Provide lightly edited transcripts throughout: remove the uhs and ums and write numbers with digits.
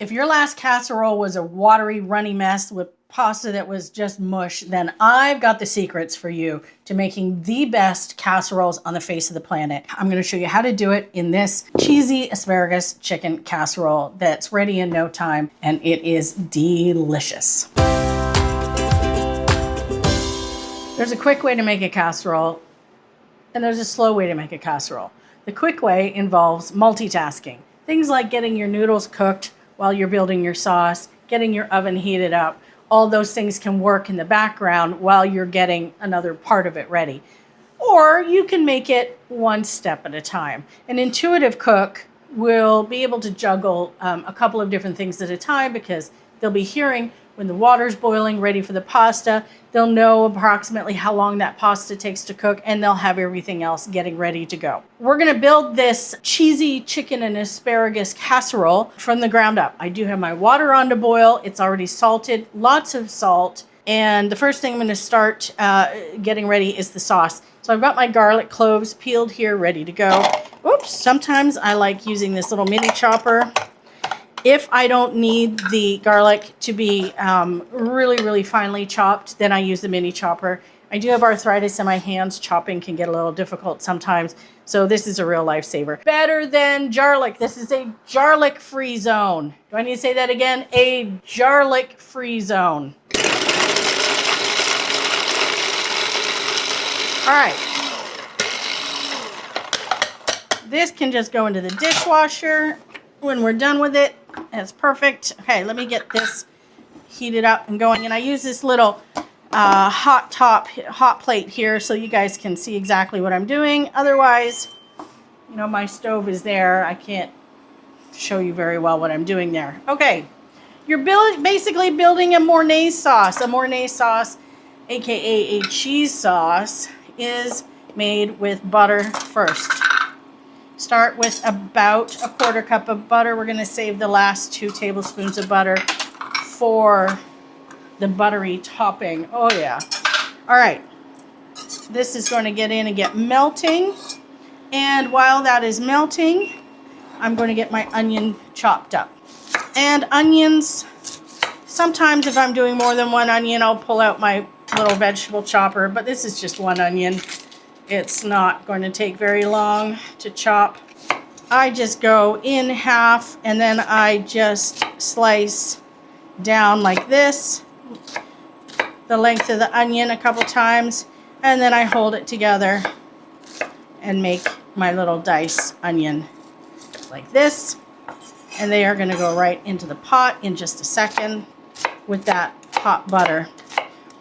If your last casserole was a watery, runny mess with pasta that was just mush, then I've got the secrets for you to making the best casseroles on the face of the planet. I'm going to show you how to do it in this cheesy asparagus chicken casserole that's ready in no time, and it is delicious. There's a quick way to make a casserole, and there's a slow way to make a casserole. The quick way involves multitasking. Things like getting your noodles cooked while you're building your sauce, getting your oven heated up. All those things can work in the background while you're getting another part of it ready. Or you can make it one step at a time. An intuitive cook will be able to juggle a couple of different things at a time because they'll be hearing when the water's boiling, ready for the pasta. They'll know approximately how long that pasta takes to cook, and they'll have everything else getting ready to go. We're gonna build this cheesy chicken and asparagus casserole from the ground up. I do have my water on to boil. It's already salted, lots of salt. And the first thing I'm gonna start getting ready is the sauce. So I've got my garlic cloves peeled here, ready to go. Oops, sometimes I like using this little mini chopper. If I don't need the garlic to be really, really finely chopped, then I use the mini chopper. I do have arthritis in my hands. Chopping can get a little difficult sometimes. So this is a real lifesaver. Better than garlic. This is a garlic-free zone. Do I need to say that again? A garlic-free zone. All right. This can just go into the dishwasher when we're done with it. That's perfect. Okay, let me get this heated up and going. And I use this little hot plate here so you guys can see exactly what I'm doing. Otherwise, you know, my stove is there. I can't show you very well what I'm doing there. Okay, you're basically building a mornay sauce. A mornay sauce, aka a cheese sauce, is made with butter first. Start with about a quarter cup of butter. We're going to save the last 2 tablespoons of butter for the buttery topping. Oh yeah. All right. This is going to get in and get melting. And while that is melting, I'm going to get my onion chopped up. And onions, sometimes if I'm doing more than one onion, I'll pull out my little vegetable chopper, but this is just one onion. It's not going to take very long to chop. I just go in half and then I just slice down like this, the length of the onion a couple times, and then I hold it together and make my little dice onion like this. And they are going to go right into the pot in just a second with that hot butter.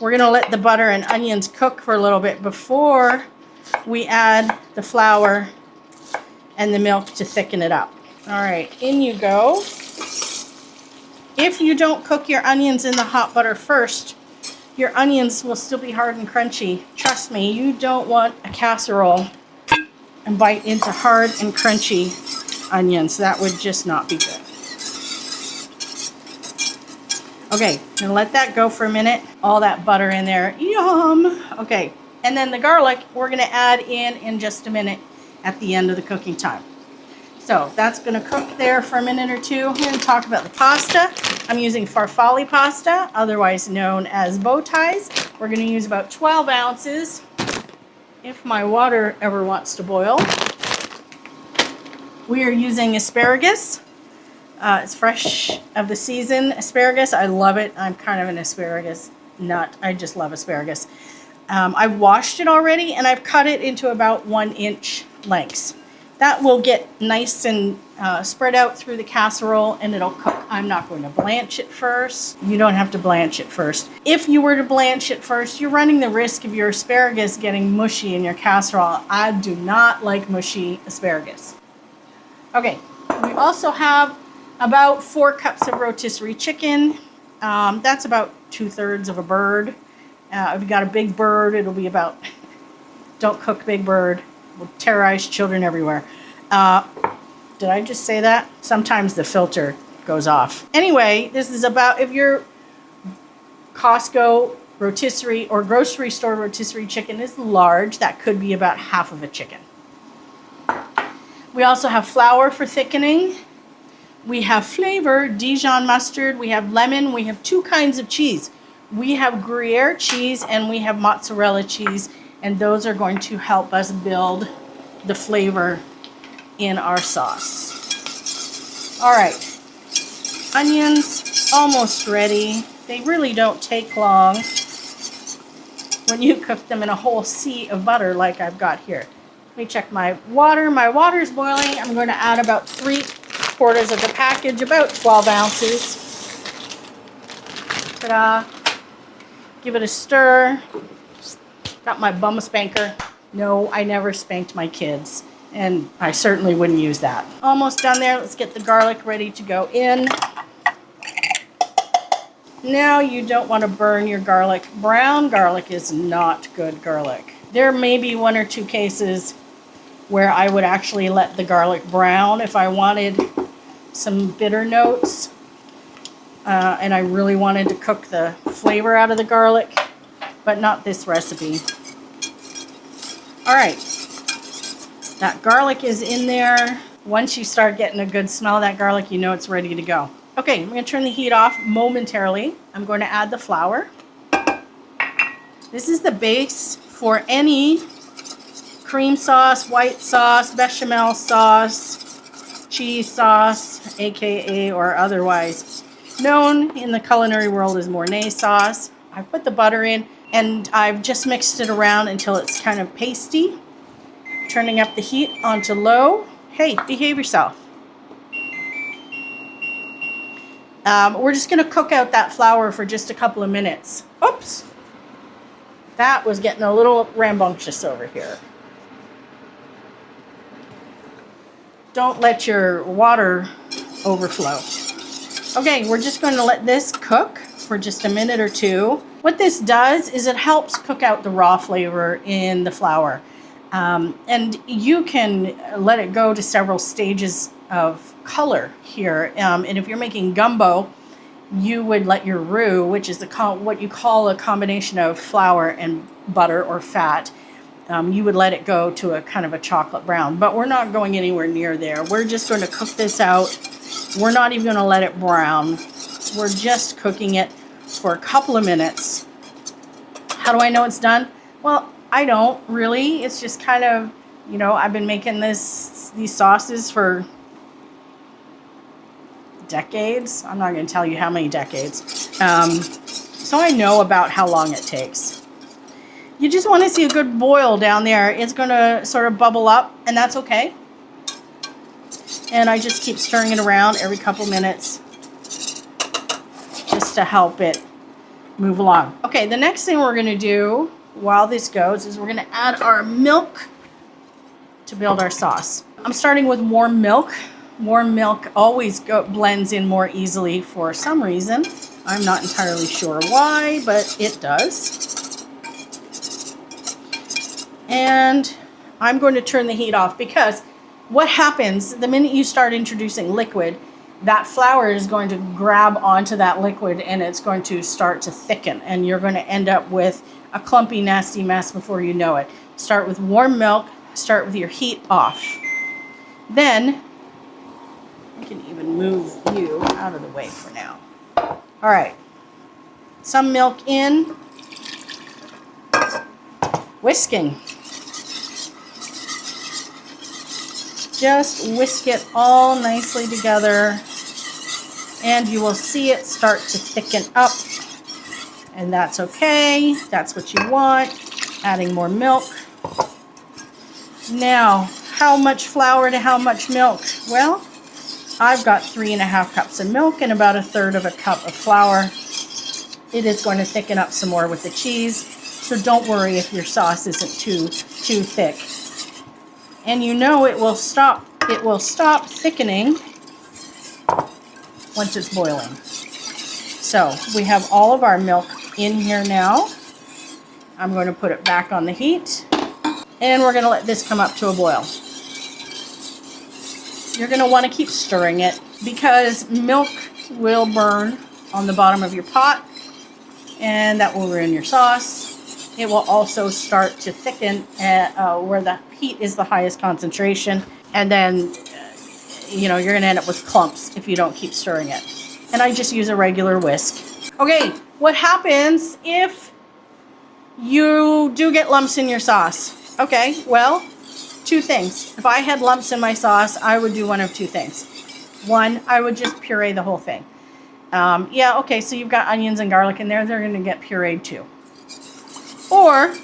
We're going to let the butter and onions cook for a little bit before we add the flour and the milk to thicken it up. All right, in you go. If you don't cook your onions in the hot butter first, your onions will still be hard and crunchy. Trust me, you don't want a casserole and bite into hard and crunchy onions. That would just not be good. Okay, I'm gonna let that go for a minute. All that butter in there, yum. Okay. And then the garlic, we're going to add in just a minute at the end of the cooking time. So that's going to cook there for a minute or two. I'm going to talk about the pasta. I'm using farfalle pasta, otherwise known as bow ties. We're going to use about 12 ounces if my water ever wants to boil. We are using asparagus. It's fresh of the season asparagus. I love it. I'm kind of an asparagus nut. I just love asparagus. I've washed it already and I've cut it into about 1-inch lengths. That will get nice and spread out through the casserole and it'll cook. I'm not going to blanch it first. You don't have to blanch it first. If you were to blanch it first, you're running the risk of your asparagus getting mushy in your casserole. I do not like mushy asparagus. Okay, we also have about 4 cups of rotisserie chicken. That's about 2/3 of a bird. If you got a big bird, it'll be about, don't cook big bird, will terrorize children everywhere. Did I just say that? Sometimes the filter goes off. Anyway, this is about, if your Costco rotisserie or grocery store rotisserie chicken is large, that could be about half of a chicken. We also have flour for thickening. We have flavor, Dijon mustard, we have lemon, we have 2 kinds of cheese. We have Gruyere cheese and we have mozzarella cheese, and those are going to help us build the flavor in our sauce. All right, onions almost ready. They really don't take long when you cook them in a whole sea of butter like I've got here. Let me check my water. My water is boiling. I'm going to add about 3/4 of the package, about 12 ounces. Ta-da. Give it a stir. Got my bum spanker. No, I never spanked my kids, and I certainly wouldn't use that. Almost done there. Let's get the garlic ready to go in. Now you don't want to burn your garlic. Brown garlic is not good garlic. There may be 1 or 2 cases where I would actually let the garlic brown if I wanted some bitter notes. And I really wanted to cook the flavor out of the garlic, but not this recipe. All right, that garlic is in there. Once you start getting a good smell of that garlic, you know it's ready to go. Okay, I'm going to turn the heat off momentarily. I'm going to add the flour. This is the base for any cream sauce, white sauce, bechamel sauce, cheese sauce, aka or otherwise known in the culinary world as mornay sauce. I put the butter in and I've just mixed it around until it's kind of pasty. Turning up the heat onto low. Hey, behave yourself. We're just going to cook out that flour for just a couple of minutes. Oops. That was getting a little rambunctious over here. Don't let your water overflow. Okay, we're just going to let this cook for just a minute or 2. What this does is it helps cook out the raw flavor in the flour. And you can let it go to several stages of color here. And if you're making gumbo, you would let your roux, which is what you call a combination of flour and butter or fat, you would let it go to a kind of a chocolate brown. But we're not going anywhere near there. We're just going to cook this out. We're not even going to let it brown. We're just cooking it for a couple of minutes. How do I know it's done? Well, I don't really. It's just kind of, you know, I've been making these sauces for decades. I'm not going to tell you how many decades. So I know about how long it takes. You just want to see a good boil down there. It's going to sort of bubble up, and that's okay. And I just keep stirring it around every couple minutes just to help it move along. Okay, the next thing we're going to do while this goes is we're going to add our milk to build our sauce. I'm starting with warm milk. Warm milk always blends in more easily for some reason. I'm not entirely sure why, but it does. And I'm going to turn the heat off because what happens the minute you start introducing liquid, that flour is going to grab onto that liquid and it's going to start to thicken, and you're going to end up with a clumpy, nasty mess before you know it. Start with warm milk, start with your heat off. Then, I can even move you out of the way for now. All right, some milk in, whisking. Just whisk it all nicely together, and you will see it start to thicken up, and that's okay. That's what you want. Adding more milk. Now, how much flour to how much milk? Well, I've got 3.5 cups of milk and about 1/3 of a cup of flour. It is going to thicken up some more with the cheese, so don't worry if your sauce isn't too thick. And you know it will stop thickening once it's boiling. So we have all of our milk in here now. I'm going to put it back on the heat, and we're going to let this come up to a boil. You're going to want to keep stirring it because milk will burn on the bottom of your pot, and that will ruin your sauce. It will also start to thicken where the heat is the highest concentration, and then you know, you're going to end up with clumps if you don't keep stirring it. And I just use a regular whisk. Okay, what happens if you do get lumps in your sauce? Okay, well, two things. If I had lumps in my sauce, I would do one of two things. One, I would just puree the whole thing. Yeah, okay, so you've got onions and garlic in there. They're going to get pureed too. Or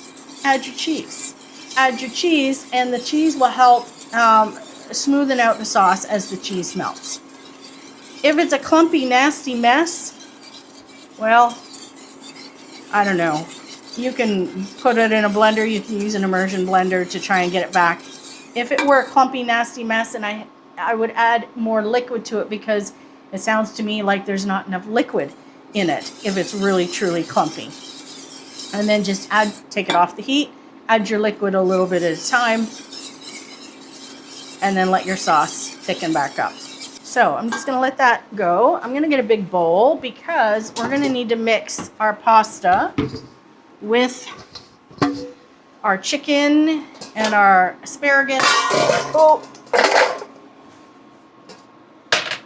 add your cheese. Add your cheese, and the cheese will help smoothen out the sauce as the cheese melts. If it's a clumpy, nasty mess, well, I don't know. You can put it in a blender. You can use an immersion blender to try and get it back. If it were a clumpy, nasty mess, and I would add more liquid to it, because it sounds to me like there's not enough liquid in it if it's really, truly clumpy. And then just take it off the heat, add your liquid a little bit at a time, and then let your sauce thicken back up. So I'm just going to let that go. I'm going to get a big bowl because we're going to need to mix our pasta with our chicken and our asparagus. Oh,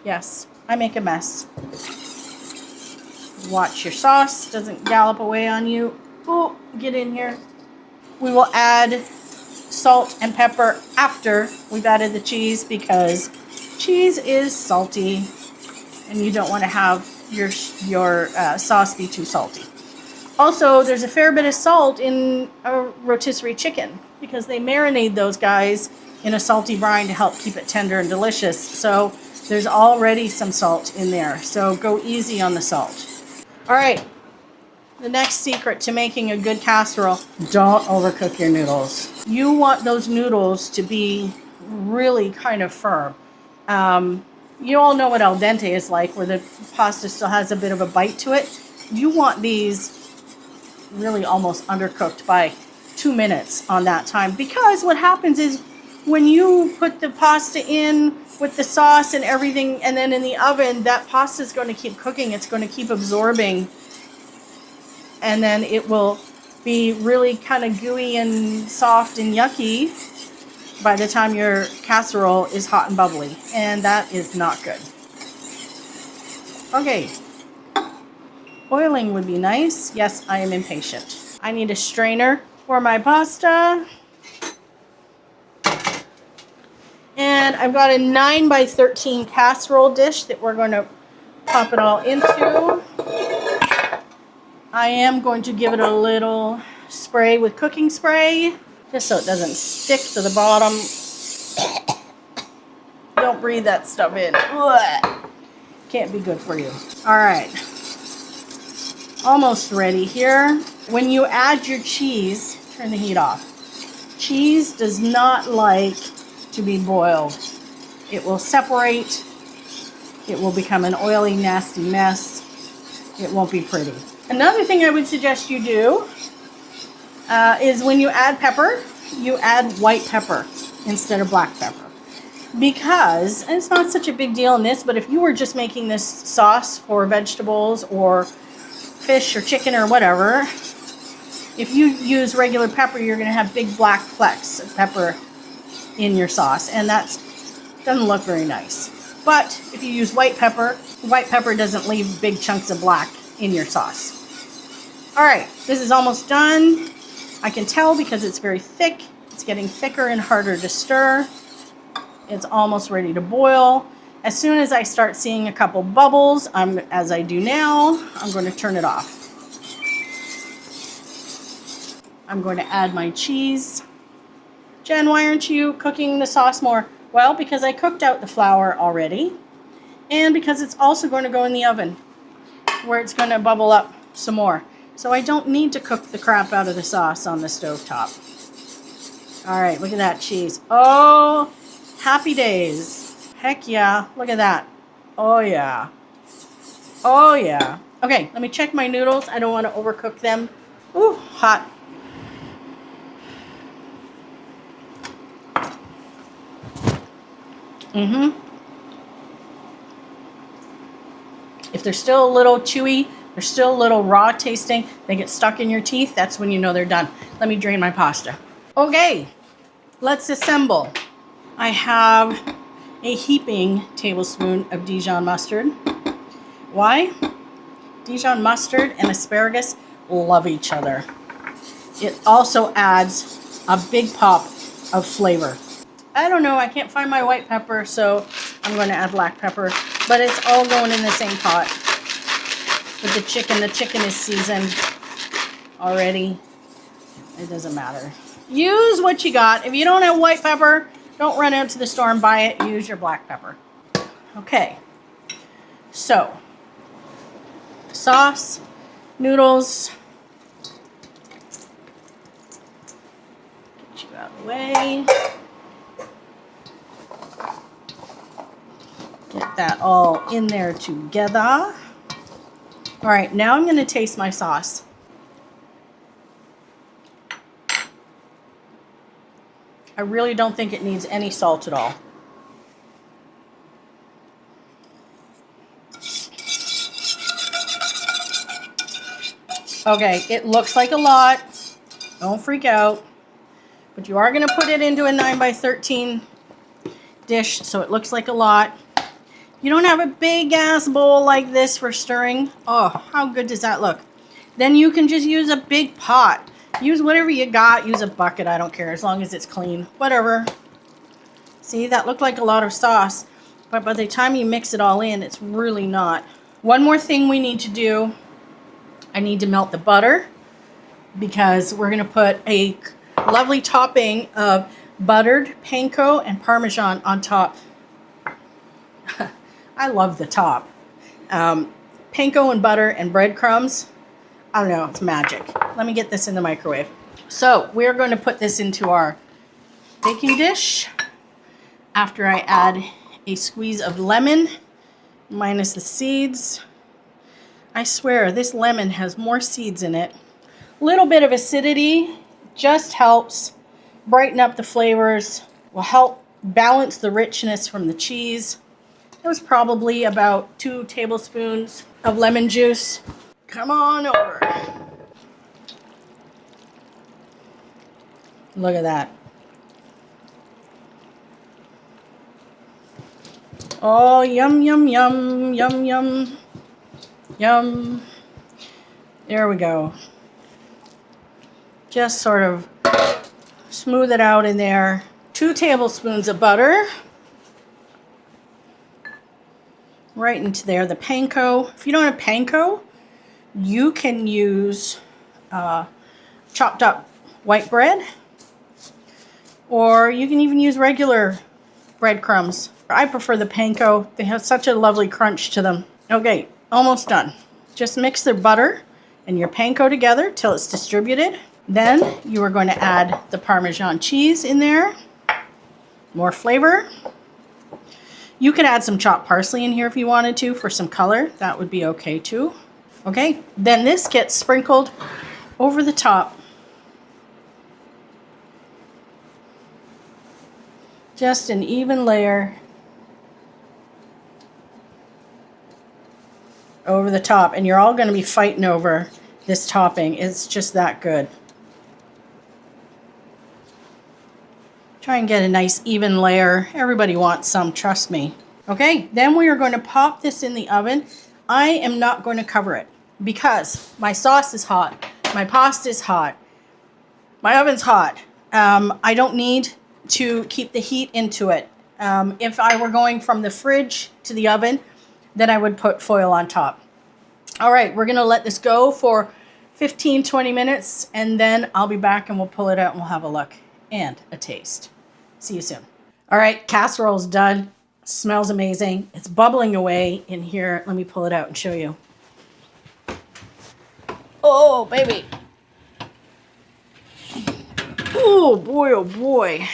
yes, I make a mess. Watch your sauce doesn't gallop away on you. Oh, get in here. We will add salt and pepper after we've added the cheese, because cheese is salty and you don't want to have your sauce be too salty. Also, there's a fair bit of salt in a rotisserie chicken because they marinate those guys in a salty brine to help keep it tender and delicious. So there's already some salt in there. So go easy on the salt. All right. The next secret to making a good casserole: don't overcook your noodles. You want those noodles to be really kind of firm. You all know what al dente is like, where the pasta still has a bit of a bite to it. You want these really almost undercooked by 2 minutes on that time, because what happens is when you put the pasta in with the sauce and everything and then in the oven, that pasta is going to keep cooking. It's going to keep absorbing, and then it will be really kind of gooey and soft and yucky by the time your casserole is hot and bubbly, and that is not good. Okay, boiling would be nice. Yes, I am impatient. I need a strainer for my pasta. And I've got a 9 by 13 casserole dish that we're going to pop it all into. I am going to give it a little spray with cooking spray, just so it doesn't stick to the bottom. Don't breathe that stuff in. Ugh. Can't be good for you. All right. Almost ready here. When you add your cheese, turn the heat off. Cheese does not like to be boiled. It will separate. It will become an oily, nasty mess. It won't be pretty. Another thing I would suggest you do is when you add pepper, you add white pepper instead of black pepper. Because, and it's not such a big deal in this, but if you were just making this sauce for vegetables or fish or chicken or whatever, if you use regular pepper, you're going to have big black flecks of pepper in your sauce, and that doesn't look very nice. But if you use white pepper doesn't leave big chunks of black in your sauce. All right, this is almost done. I can tell because it's very thick. It's getting thicker and harder to stir. It's almost ready to boil. As soon as I start seeing a couple bubbles, as I do now, I'm going to turn it off. I'm going to add my cheese. Jen, why aren't you cooking the sauce more? Well, because I cooked out the flour already, and because it's also going to go in the oven where it's going to bubble up some more. So I don't need to cook the crap out of the sauce on the stovetop. All right, look at that cheese. Oh, happy days. Heck yeah, look at that. Oh yeah. Oh yeah. Okay, let me check my noodles. I don't want to overcook them. Ooh, hot. If they're still a little chewy, they're still a little raw tasting, they get stuck in your teeth, that's when you know they're done. Let me drain my pasta. Okay, let's assemble. I have a heaping tablespoon of Dijon mustard. Why? Dijon mustard and asparagus love each other. It also adds a big pop of flavor. I don't know, I can't find my white pepper, so I'm going to add black pepper, but it's all going in the same pot with the chicken. The chicken is seasoned already. It doesn't matter. Use what you got. If you don't have white pepper, don't run out to the store and buy it. Use your black pepper. Okay, so sauce, noodles. Get you out of the way. Get that all in there together. All right, now I'm going to taste my sauce. I really don't think it needs any salt at all. Okay, it looks like a lot. Don't freak out. But you are going to put it into a 9x13 dish, so it looks like a lot. You don't have a big ass bowl like this for stirring. Oh, how good does that look? Then you can just use a big pot. Use whatever you got. Use a bucket. I don't care as long as it's clean. Whatever. See, that looked like a lot of sauce. But by the time you mix it all in, it's really not. One more thing we need to do. I need to melt the butter because we're going to put a lovely topping of buttered panko and parmesan on top. I love the top. Panko and butter and breadcrumbs. I don't know, it's magic. Let me get this in the microwave. So we're going to put this into our baking dish after I add a squeeze of lemon minus the seeds. I swear this lemon has more seeds in it. A little bit of acidity just helps brighten up the flavors, will help balance the richness from the cheese. It was probably about 2 tablespoons of lemon juice. Come on over. Look at that. Oh, yum, yum, yum, yum, yum, yum. There we go. Just sort of smooth it out in there. 2 tablespoons of butter. Right into there, the panko. If you don't have panko, you can use chopped up white bread, or you can even use regular breadcrumbs. I prefer the panko. They have such a lovely crunch to them. Okay, almost done. Just mix the butter and your panko together till it's distributed. Then you are going to add the Parmesan cheese in there. More flavor. You could add some chopped parsley in here if you wanted to for some color. That would be okay too. Okay, then this gets sprinkled over the top. Just an even layer over the top. And you're all going to be fighting over this topping. It's just that good. Try and get a nice even layer. Everybody wants some, trust me. Okay, then we are going to pop this in the oven. I am not going to cover it because my sauce is hot, my pasta is hot, my oven's hot. I don't need to keep the heat into it. If I were going from the fridge to the oven, then I would put foil on top. All right, we're going to let this go for 15-20 minutes, and then I'll be back and we'll pull it out and we'll have a look and a taste. See you soon. All right, casserole's done. Smells amazing. It's bubbling away in here. Let me pull it out and show you. Oh, baby. Oh, boy, oh, boy.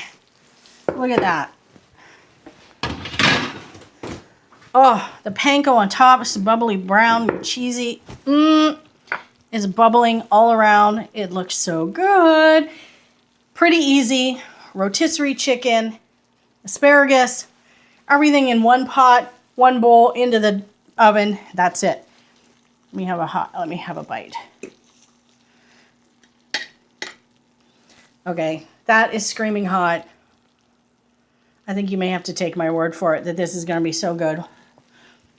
Look at that. Oh, the panko on top is bubbly brown, cheesy. Is bubbling all around. It looks so good. Pretty easy. Rotisserie chicken, asparagus, everything in one pot, one bowl into the oven. That's it. Let me have a bite. Okay, that is screaming hot. I think you may have to take my word for it that this is going to be so good. Let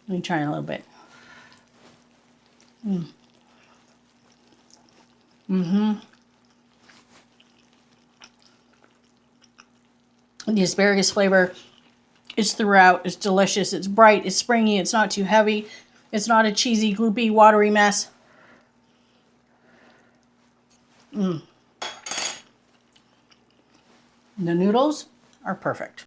me try a little bit. The asparagus flavor is throughout. It's delicious. It's bright. It's springy. It's not too heavy. It's not a cheesy, gloopy, watery mess. The noodles are perfect.